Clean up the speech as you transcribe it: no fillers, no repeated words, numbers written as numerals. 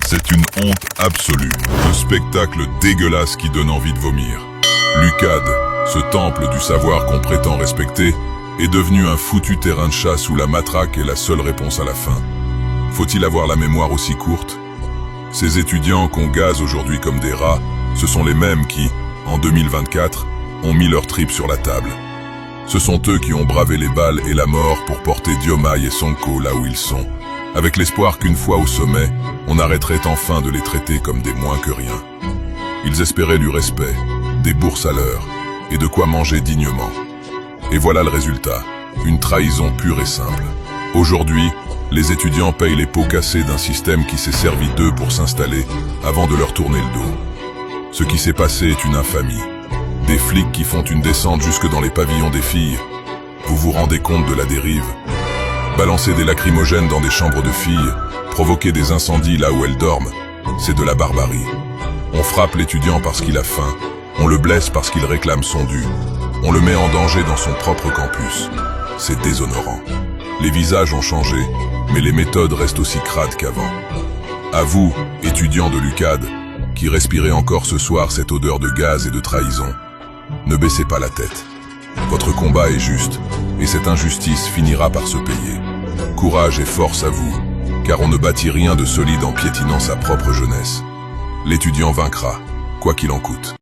C'est une honte absolue. Un spectacle dégueulasse qui donne envie de vomir. L'UQAD, ce temple du savoir qu'on prétend respecter, est devenu un foutu terrain de chasse où la matraque est la seule réponse à la fin. Faut-il avoir la mémoire aussi courte? Ces étudiants qu'on gaze aujourd'hui comme des rats, ce sont les mêmes qui, en 2024, ont mis leur tripes sur la table. Ce sont eux qui ont bravé les balles et la mort pour porter Diomaye et Sonko là où ils sont, avec l'espoir qu'une fois au sommet, on arrêterait enfin de les traiter comme des moins que rien. Ils espéraient du respect, des bourses à l'heure, et de quoi manger dignement. Et voilà le résultat, une trahison pure et simple. Aujourd'hui, les étudiants payent les pots cassés d'un système qui s'est servi d'eux pour s'installer avant de leur tourner le dos. Ce qui s'est passé est une infamie. Des flics qui font une descente jusque dans les pavillons des filles. Vous vous rendez compte de la dérive? Balancer des lacrymogènes dans des chambres de filles, provoquer des incendies là où elles dorment, c'est de la barbarie. On frappe l'étudiant parce qu'il a faim, on le blesse parce qu'il réclame son dû, on le met en danger dans son propre campus. C'est déshonorant. Les visages ont changé, mais les méthodes restent aussi crades qu'avant. À vous, étudiants de l'UQAD, qui respirez encore ce soir cette odeur de gaz et de trahison, ne baissez pas la tête. Votre combat est juste, et cette injustice finira par se payer. Courage et force à vous, car on ne bâtit rien de solide en piétinant sa propre jeunesse. L'étudiant vaincra, quoi qu'il en coûte.